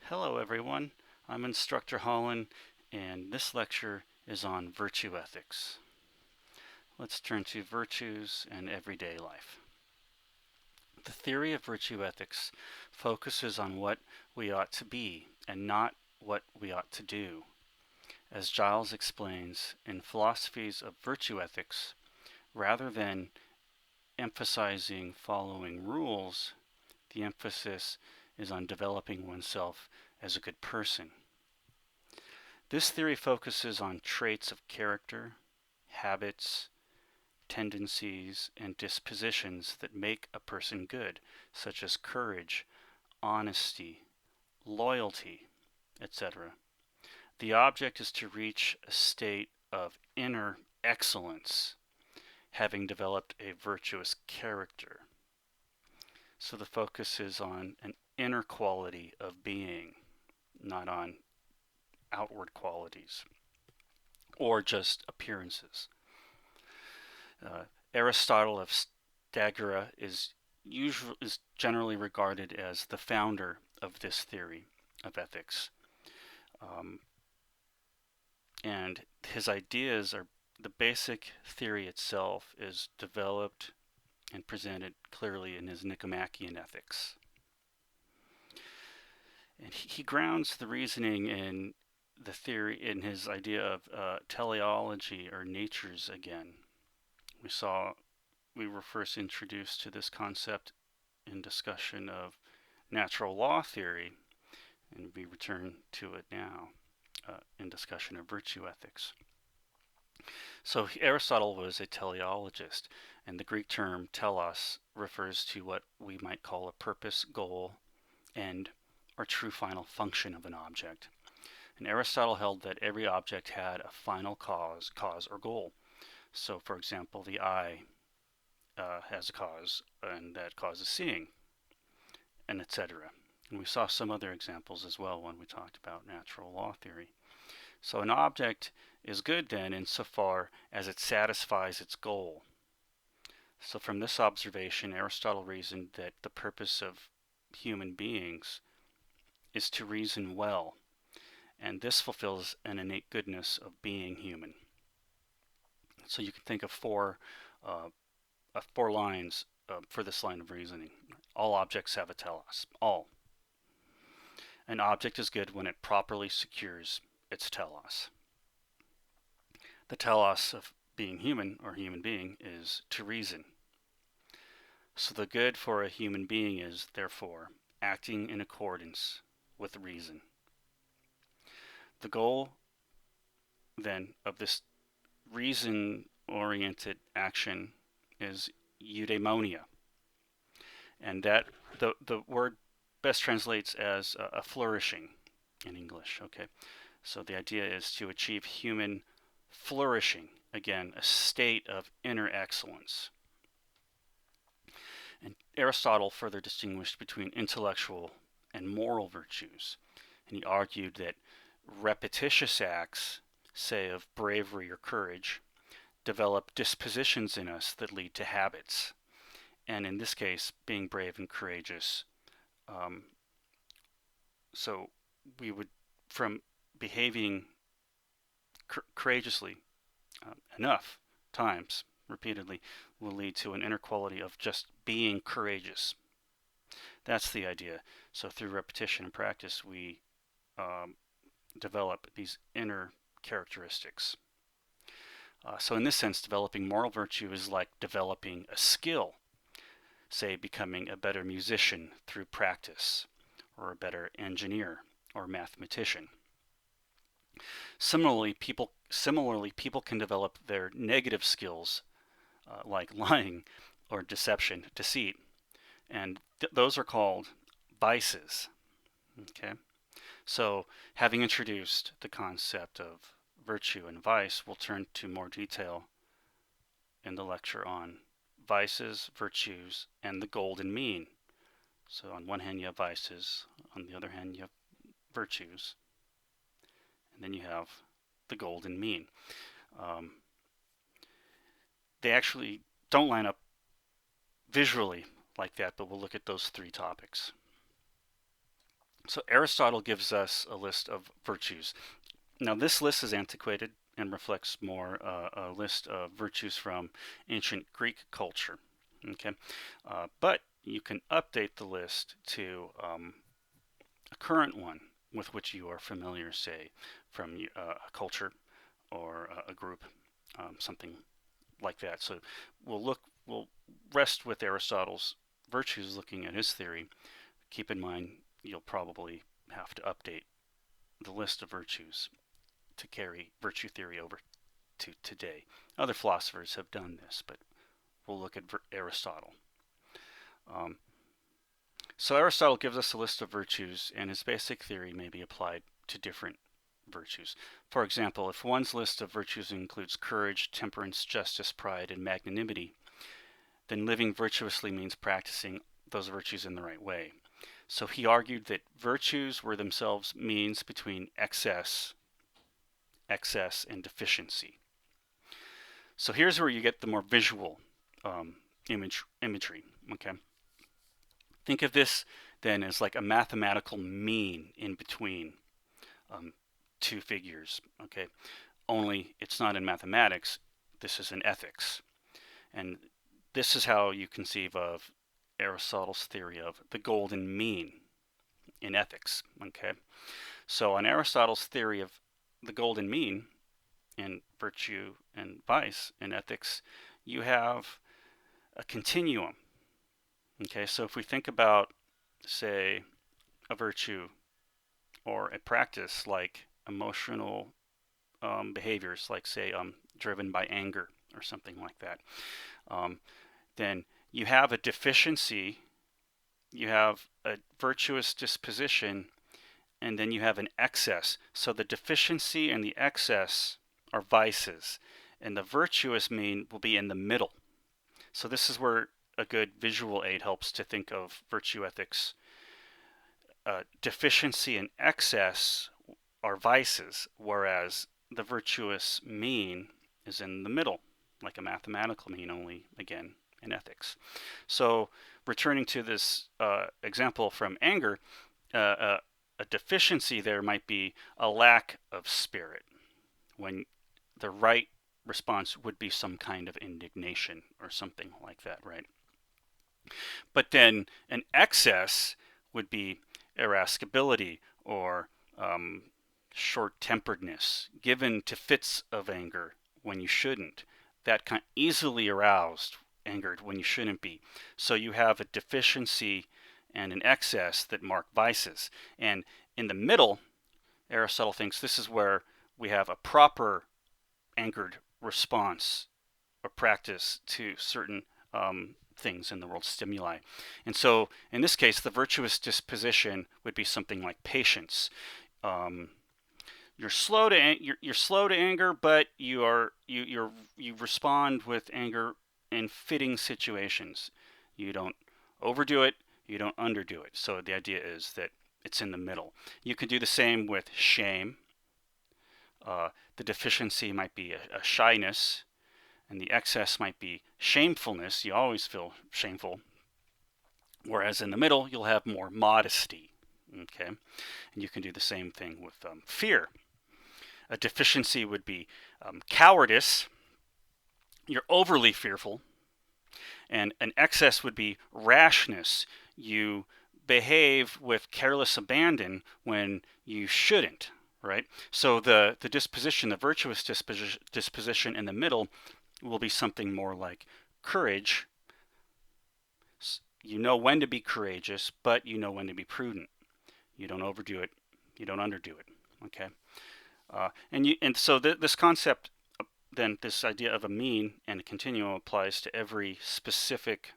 Hello everyone, I'm Instructor Hollon and this lecture is on virtue ethics. Let's turn to virtues and everyday life. The theory of virtue ethics focuses on what we ought to be and not what we ought to do. As Giles explains, in philosophies of virtue ethics, rather than emphasizing following rules, the emphasis is on developing oneself as a good person. This theory focuses on traits of character, habits, tendencies, and dispositions that make a person good, such as courage, honesty, loyalty, etc. The object is to reach a state of inner excellence, having developed a virtuous character. So the focus is on an inner quality of being, not on outward qualities or just appearances. Aristotle of Stagira is generally regarded as the founder of this theory of ethics, um, and his ideas are the basic theory itself is developed and presented clearly in his Nicomachean Ethics. And he grounds the reasoning in the theory in his idea of teleology, or natures again. We were first introduced to this concept in discussion of natural law theory, and we return to it now in discussion of virtue ethics. So Aristotle was a teleologist, and the Greek term telos refers to what we might call a purpose, goal, end, or true final function of an object. And Aristotle held that every object had a final cause or goal. So, for example, the eye has a cause, and that cause is seeing, and etc. And we saw some other examples as well when we talked about natural law theory. So an object is good then insofar as it satisfies its goal. So from this observation, Aristotle reasoned that the purpose of human beings is to reason well, and this fulfills an innate goodness of being human. So you can think of four lines for this line of reasoning. All objects have a telos. All. An object is good when it properly secures its telos. The telos of being human, or human being, is to reason. So the good for a human being is, therefore, acting in accordance with reason. The goal, then, of this reason-oriented action is eudaimonia, and that the word best translates as a flourishing in English. Okay, so the idea is to achieve human flourishing, again, a state of inner excellence. And Aristotle further distinguished between intellectual and moral virtues, and he argued that repetitious acts, say of bravery or courage, develop dispositions in us that lead to habits. And in this case, being brave and courageous. So we would, from behaving courageously enough times, repeatedly, will lead to an inner quality of just being courageous. That's the idea. So through repetition and practice, we develop these inner characteristics. So in this sense, developing moral virtue is like developing a skill, say becoming a better musician through practice, or a better engineer or mathematician. Similarly, people can develop their negative skills, like lying or deception, deceit, and those are called vices. Okay, so having introduced the concept of virtue and vice, we'll turn to more detail in the lecture on vices, virtues, and the golden mean. So on one hand you have vices, on the other hand you have virtues, and then you have the golden mean. They actually don't line up visually like that, but we'll look at those three topics. So Aristotle gives us a list of virtues. Now this list is antiquated and reflects more a list of virtues from ancient Greek culture. Okay, but you can update the list to a current one with which you are familiar, say from a culture or a group, something like that. So we'll rest with Aristotle's virtues, looking at his theory. Keep in mind you'll probably have to update the list of virtues to carry virtue theory over to today. Other philosophers have done this, but we'll look at Aristotle. Um, so Aristotle gives us a list of virtues, and his basic theory may be applied to different virtues. For example, if one's list of virtues includes courage, temperance, justice, pride, and magnanimity, then living virtuously means practicing those virtues in the right way. So he argued that virtues were themselves means between excess, and deficiency. So here's where you get the more visual imagery. Okay, think of this then as like a mathematical mean in between two figures. Okay, only it's not in mathematics. This is in ethics, and this is how you conceive of Aristotle's theory of the golden mean in ethics. Okay, so on Aristotle's theory of the golden mean in virtue and vice in ethics, you have a continuum. Okay, so if we think about, say, a virtue or a practice like emotional behaviors, like say driven by anger or something like that, then you have a deficiency, you have a virtuous disposition, and then you have an excess. So the deficiency and the excess are vices, and the virtuous mean will be in the middle. So this is where a good visual aid helps to think of virtue ethics. Deficiency and excess are vices, whereas the virtuous mean is in the middle, like a mathematical mean, only again in ethics. So returning to this example from anger, a deficiency there might be a lack of spirit, when the right response would be some kind of indignation or something like that, right? But then an excess would be irascibility or short-temperedness, given to fits of anger when you shouldn't. That kind of easily aroused, angered when you shouldn't be. So you have a deficiency and an excess that mark vices. And in the middle, Aristotle thinks this is where we have a proper anchored response or practice to certain things in the world, stimuli. And so in this case, the virtuous disposition would be something like patience. You're slow to anger, but you respond with anger in fitting situations. You don't overdo it, you don't underdo it. So the idea is that it's in the middle. You can do the same with shame. The deficiency might be a shyness, and the excess might be shamefulness. You always feel shameful. Whereas in the middle, you'll have more modesty. Okay, and you can do the same thing with fear. A deficiency would be cowardice. You're overly fearful. And an excess would be rashness. You behave with careless abandon when you shouldn't, right? So the disposition, the virtuous disposition in the middle will be something more like courage. You know when to be courageous, but you know when to be prudent. You don't overdo it. You don't underdo it. Okay, and so this concept, then this idea of a mean and a continuum applies to every specific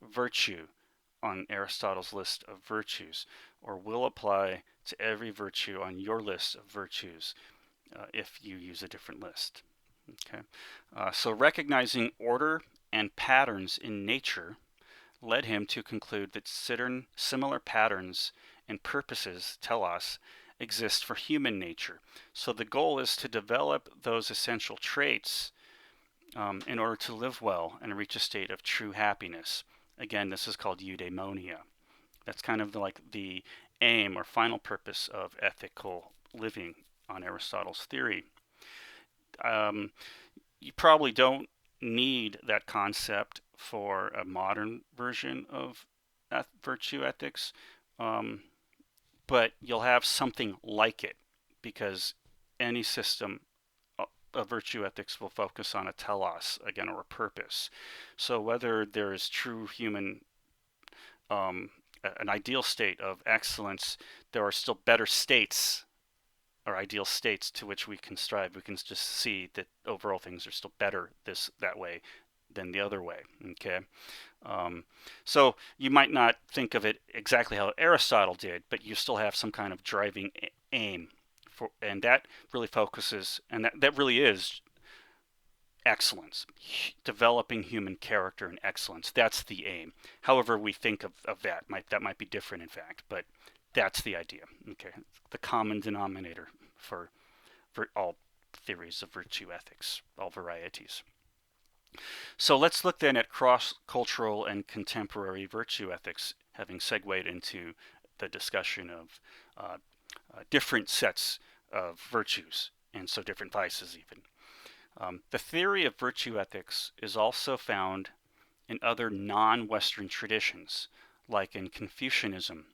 virtue on Aristotle's list of virtues, or will apply to every virtue on your list of virtues if you use a different list. Okay, so recognizing order and patterns in nature led him to conclude that similar patterns and purposes, telos, exist for human nature. So the goal is to develop those essential traits in order to live well and reach a state of true happiness. Again, this is called eudaimonia. That's kind of like the aim or final purpose of ethical living on Aristotle's theory. Um, you probably don't need that concept for a modern version of virtue ethics, um, but you'll have something like it because any system of virtue ethics will focus on a telos, again, or a purpose. So whether there is true human, um, an ideal state of excellence, there are still better states or ideal states to which we can strive. We can just see that overall things are still better that way than the other way. Okay, um, so you might not think of it exactly how Aristotle did, but you still have some kind of driving aim for, and that really focuses, and that really is excellence, developing human character and excellence. That's the aim. However we think of that might be different in fact, but that's the idea. Okay, the common denominator for all theories of virtue ethics, all varieties. So let's look then at cross-cultural and contemporary virtue ethics, having segued into the discussion of different sets of virtues, and so different vices even. The theory of virtue ethics is also found in other non-Western traditions, like in Confucianism,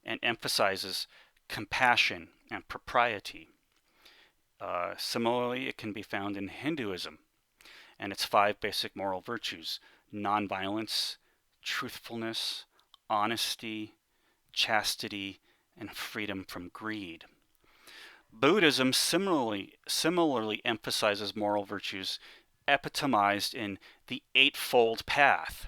and emphasizes compassion and propriety. Similarly, it can be found in Hinduism and its 5 basic moral virtues: nonviolence, truthfulness, honesty, chastity, and freedom from greed. Buddhism similarly emphasizes moral virtues epitomized in the Eightfold Path.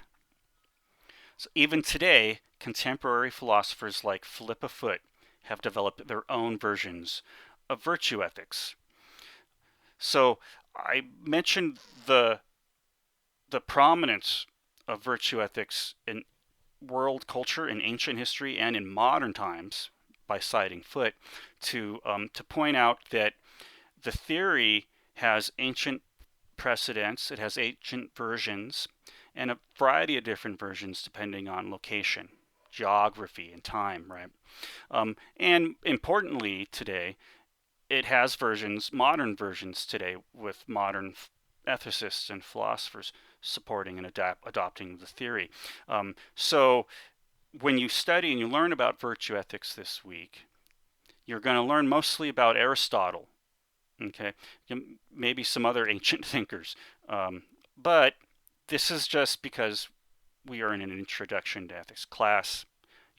So even today, contemporary philosophers like Philippa Foot have developed their own versions of virtue ethics. So I mentioned the prominence of virtue ethics in world culture, in ancient history, and in modern times by citing Foot to point out that the theory has ancient precedents, it has ancient versions, and a variety of different versions depending on location, geography, and time, right? And importantly today, it has versions, modern versions today, with modern ethicists and philosophers supporting and adopting the theory. So when you study and you learn about virtue ethics this week, you're going to learn mostly about Aristotle, okay, maybe some other ancient thinkers, but this is just because we are in an introduction to ethics class.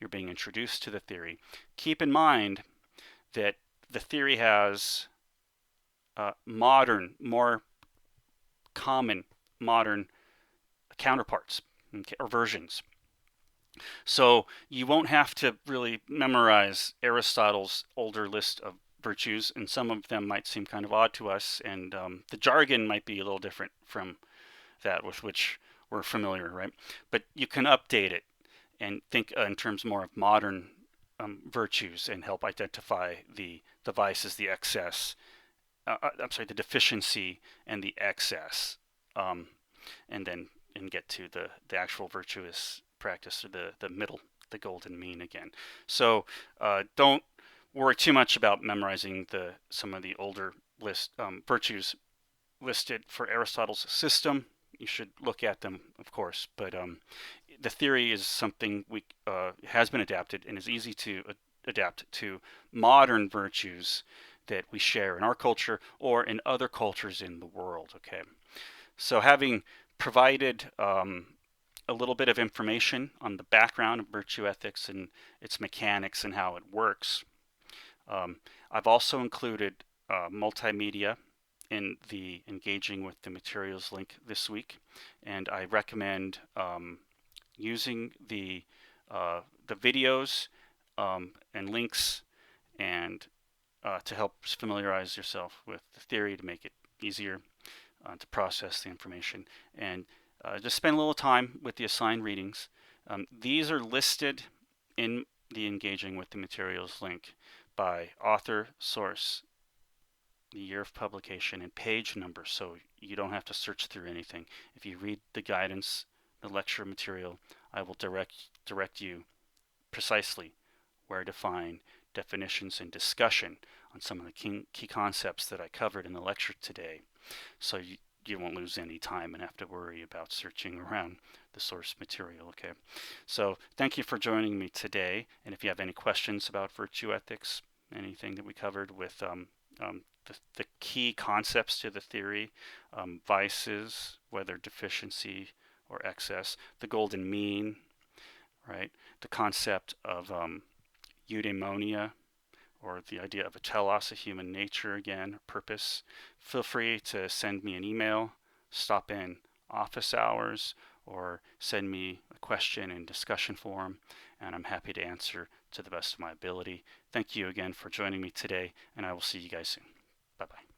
You're being introduced to the theory. Keep in mind that the theory has modern, more common modern counterparts, okay, or versions. So you won't have to really memorize Aristotle's older list of virtues, and some of them might seem kind of odd to us, and the jargon might be a little different from that with which we're familiar, right? But you can update it and think in terms more of modern virtues and help identify the vices, the excess, I'm sorry, the deficiency and the excess, and then get to the actual virtuous practice, or the middle, the golden mean again. So don't worry too much about memorizing some of the older virtues listed for Aristotle's system. You should look at them, of course, but the theory is something has been adapted and is easy to adapt to modern virtues that we share in our culture or in other cultures in the world. Okay, so having provided a little bit of information on the background of virtue ethics and its mechanics and how it works, I've also included multimedia in the engaging with the materials link this week, and I recommend using the videos and links and to help familiarize yourself with the theory, to make it easier to process the information, and just spend a little time with the assigned readings. These are listed in the engaging with the materials link by author, source, the year of publication, and page number, so you don't have to search through anything. If you read the guidance, the lecture material, I will direct you precisely where to find definitions and discussion on some of the key concepts that I covered in the lecture today, so you won't lose any time and have to worry about searching around the source material. Okay, so thank you for joining me today, and if you have any questions about virtue ethics, anything that we covered with the key concepts to the theory, vices, whether deficiency or excess, the golden mean, right? The concept of eudaimonia, or the idea of a telos, a human nature again, purpose. Feel free to send me an email, stop in office hours, or send me a question in discussion forum, and I'm happy to answer to the best of my ability. Thank you again for joining me today, and I will see you guys soon. Bye-bye.